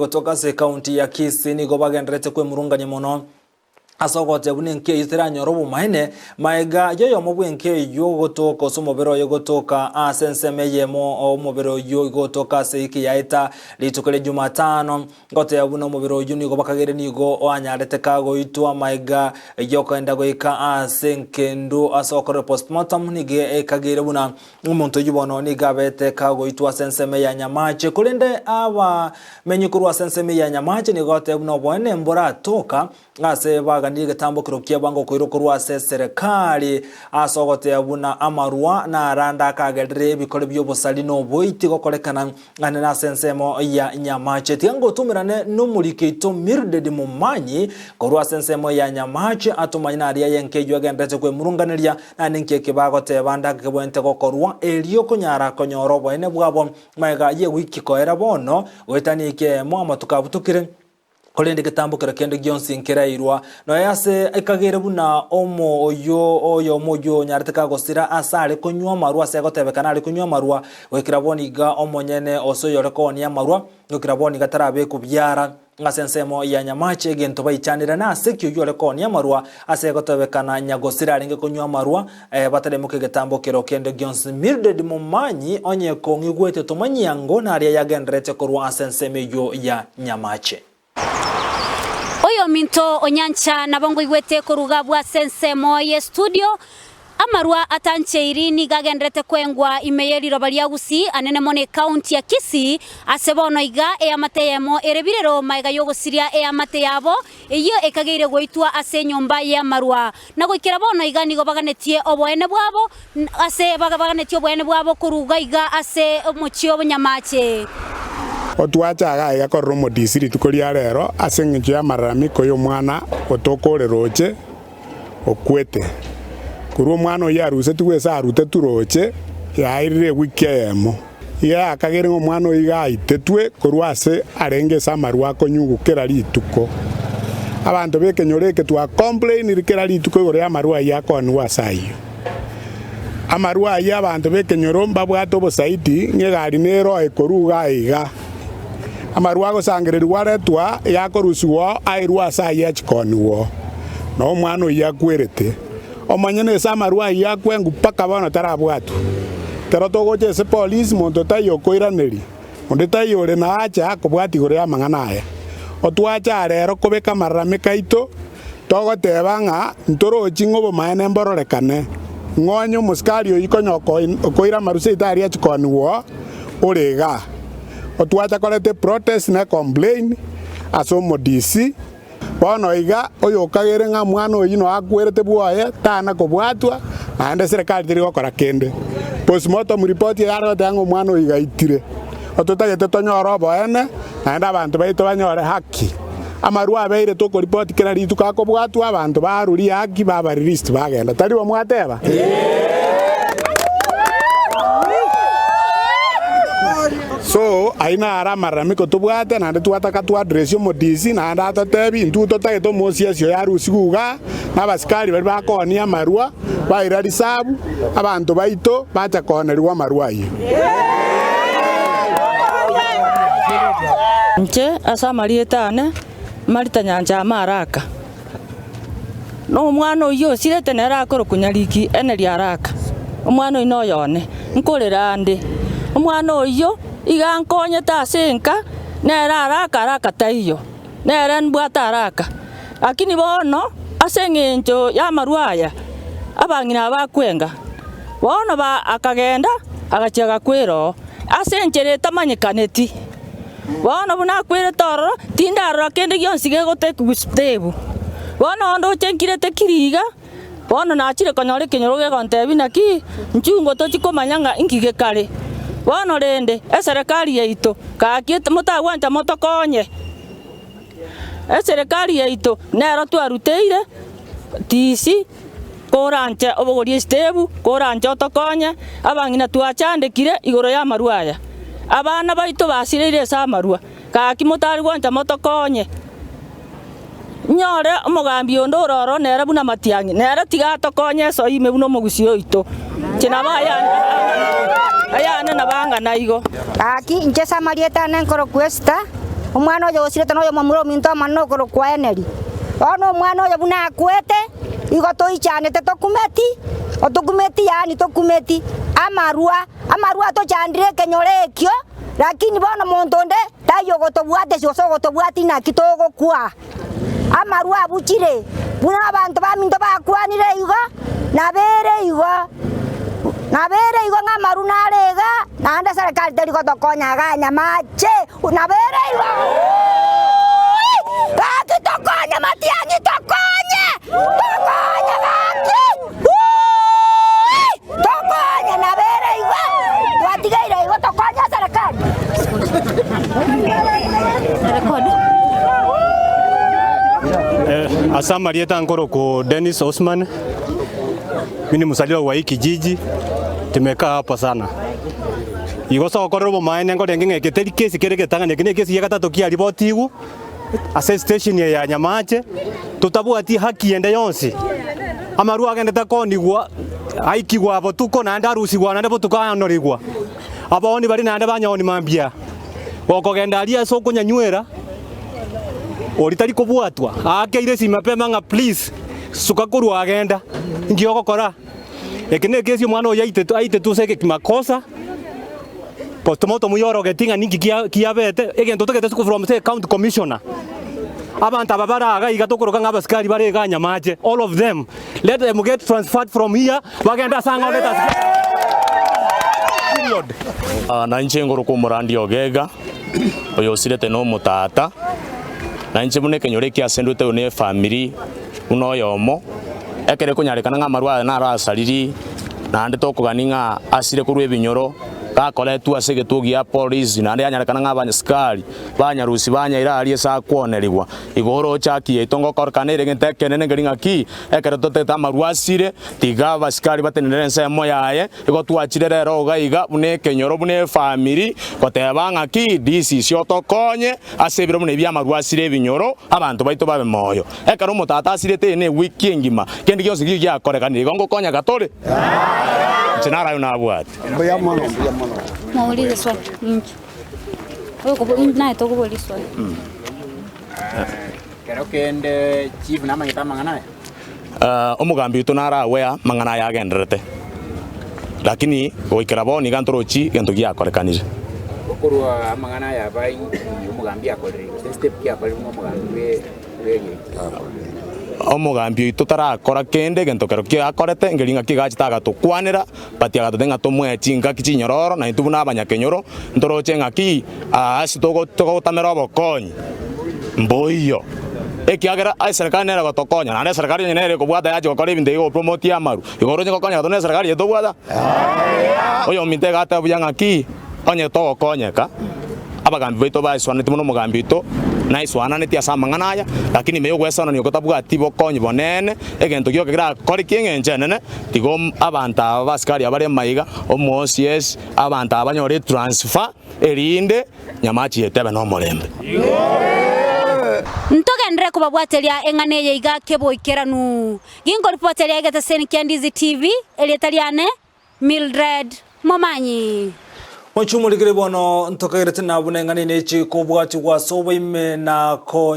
Kutoka se kaunti ya Kisii nigo bagenderete kwe murunganye muno asogote bune nke yitira nyorobu mahene maiga yoyo mubwe nke yo gotoka somobero yo gotoka asenseme mo omobero yo gotoka se iki yaita litukele Jumatano gote yabuna omobero yo nigo bakagere nigo oanyarete kago itwa maiga yo kaenda goika asenkendu asokore postmortem nige kagere buna umuntu yubono nigabete kago itwa senseme ya Nyamache kulende aba menyukuru asenseme ya Nyamache nigote buna bone mbora toka ase bagandike tambo kirokia bango koirokorwa se serikali asogote yabuna amarua na aranda kagedre bikore byobosali no boiti gokorekana ngane na sensemo ya Nyamache tiango tumirane numurikeito Mildred Mumanyi korwa sensemo ya Nyamache atumanyina aria yenkejo agendete kwe murunganiria na ninkeke bagote banda kebwente gokorwa elio kunyara konyorobo ene bwabo maiga ye wiki koera bono wetanike mo amatukabutukire kolende ketambukira kende gyonsi nkerairwa no yase ekagere buna omo oyo moyo nyarteka gosira asale konywa marwa se gotebekana ari konywa marwa wekiraboniga omonyene osoyore konia marwa wekiraboniga tarabe kubyara ngasensemo ya Nyamache gento bayichanira na sekyo yore konia marwa ase gotebekana nyagosira aringe konywa marwa batalemuke getambukira kende gyonsi Mildred Mumanyi onye kongi gwete tomanyango na ari yagendrete korwa asenseme yo ya Nyamache Oyo minto onyancha nabongo igwete korugabwa sensemo ye studio amarwa atanche irini gagendrete kwengwa imeyeriro balia gusi anene mone county ya Kisii asebono iga eamateyemo erebirero maiga yogosiria eamate yabo iyo ekageire goitwa ase nyomba ya marwa nagoikira bono iga nigo baganetie oboene bwabo ase baganetie oboene bwabo kuruga iga ase mochio Nyamache Otwachaga yakorromo disiri tukoria rero asengicho ya marami koyo mwana otokore roche okwete kuru mwana yaruse tuwesa arute turoche yairire wikemo ya akagere mwana oiga itetwe kurwase arenge samarwa konyugukera rituko abantu bekenyoreke twa complain rikera rituko gore amarwa yakonwa sayo amarwa ya abantu bekenyoromba bwato bosaiti ngegari nero ekoruga iga amarwa gosangererwa retwa yakorusuo airwa saya chikoniwo no mwana yakwerete omanyene samarwa yakwengu paka bana tarabwatu tero togoche se police monto tayo koiraneri onde tayo re na acha kobwati gore amangana aya otwacha rero kobeka marame kaito togotebanga ntoro chingobo maene mbororekane ngonyo muskario ikonyoko koira maruse itaria chikoniwo orega otwacha kolete protest na complain asomo DC bono iga oyo kagere nga mwana oyino akwerete bwaye tana kobwatwa ande serikali tiri gokora kende postmortem report yaro tango mwana oiga itire ototagete tonyoro boene ande abantu baito banyore haki amarwa abeire to report kera ritu kakobwatwa abantu baruri haki baba release bagenda tari bamwateba So aina ara maramiko tubwate na ndetwataka tu address yo modisi na ndata tebi ntuto tageto mosiasyo yarusiguga nabasikari bari bakonia marwa baira risabu abantu baito bacha konerwa marwa yi nche asa marietane marita nyanja maraka no mwana uyo sirete nera koro kunyariki eneri araka omwana ino yone nkorera ndi omwana uyo iga nkonye tasenka nera araka taiyo nera nbwata araka lakini bono asengenjo ya marwaya abangina bakwenga bono ba akagenda agachaga kwero asenjere tamanyikaneti bono buna kwere toro tindaro kende gyonsige gote kustebu bono ndo chenkirete kiriga bono nachire konyore kenyoroge kontebi naki nchungo tochikomanyanga ingige kale bono rende serikali yaito kakiete mutagwanja motokonye serikali yaito nero twaruteire tisi koranche obogori stebu koranche otokonye abangina twachandekire igoro ya marwaya abana baito basirire sa marwa kaki mutari gwanja motokonye nyore omugambi ondo roro nera buna matiangi nera tigatokonye so ime buno mogusio ito kinabaya aya na banga naigo aki nje Samarieta nenkoro kwesta umwana oyo osire tono yo mamuro minto manno koro kwa eneri ono mwana oyo buna akwete igo toichanete tokumeti yani tokumeti amarua tochandire kenyore ekyo lakini bono montonde tayo gotobwate soso gotobwati na kitogo kwa amarua abuchire buna abantu baminto bakwanire igo nabere igo ng'amaru narega nande serikali teri gotokonya ganya mache nabere igo gaki tokonya matiangi tokonya gaki tokonya nabere igo twatigaire igo tokonya serikali Asama rieta nkoro ko Dennis Osman. Mimi ni msaliwa wa hii kijiji. Tumekaa hapa sana. Igoso okorobo maene ngo renge ngeketeri kesi kereke tanga nekine kesi ya gatatu kia ripoti igu. Ase station ya Nyamache tutabwati haki ende yonsi. Amaru agendeta konigwa aikigwa abo tuko na ndarusi gwa nande botukanorigwa. Aboni bari nande banyoni mambia. Gokogenda aria so kunyanywera. Oritari kubwatwa akeire simapema nga please sukakuru agenda ngioko kora ekene kesi mwana aite tuseke kimakosa postomoto muyoro getinga ningi kiabete egento tokete from the county commissioner abantu ababara aga igatokoroka ngabaskari bare ganya mache all of them let them get transferred from here bagenda sanga let us na nchengoro ko murandi ogega oyo sirete no mutata na nche bune kenyore kia sendute une family uno yomo ekere kunyarekana ng'amarwa na rasariri na ande tokuganinga asire kurwe ebinyoro gakora tu asege tugia police na ande anyarekana ng'abanyaskari banyarusi banyaira arie sa kuonerigwa igoro chaki itongo korkanere ngetekenene ngeringa ki ekere toteta marwasire tiga baskari batenere nsemo yaye igo tuachire rero gaiga bune kenyoro bune family kotebanga ki disi siotokonye asebiro bune bya marwasire ebinyoro abantu baito babe moyo ekero mutata asire tene wiki ngima kendi gyose gya korekanire ngo konya gatore chenara yuna bwati Maulize swali. Wewe kwa naye tokubuli swali. Kero kende chief nama ngita mangana. Omugambi utonara wea mangana ya genderete. Lakini oikaraboni gantorochi gento gya korekanire. Okurwa mangana ya bai omugambi akorere. Step kya bali omugambi we omugambi tutarakora kende gento kero kia akorete ngeringa kigachitaga tukwanira batia gatutenga tumwe chinga kichinyororo na itubuna abanyakenyoro ntoroche ngaki asi togotamera obokonyi mboiyo ekiagera ai serikali nera gotokonya na serikali nere kubwata yaje gukora ibintu igo promote amaru igoro nye gokonya gatone serikali yetobwata oyo minte gata buyanga ki onye togokonyeka abagambi baito baiswanete muno mugambi ito na iswana neti asamangana aya lakini meyo gwesana ni gotabwa atibo konyi bonene egento gyo kira kori kingenje nene tigo abanta abaskari abare maiga omocs abanta abanyore transfer erinde Nyamachi yetebe no molembe ntogendere kubabwatelia engane ye iga keboikeranu gingo reporteria igata Sen Kiandizi TV elietaliane Mildred Momanyi Mochumulikire bono ntokagere tena bune ngani nechi kubwati kwa sobo ime na ko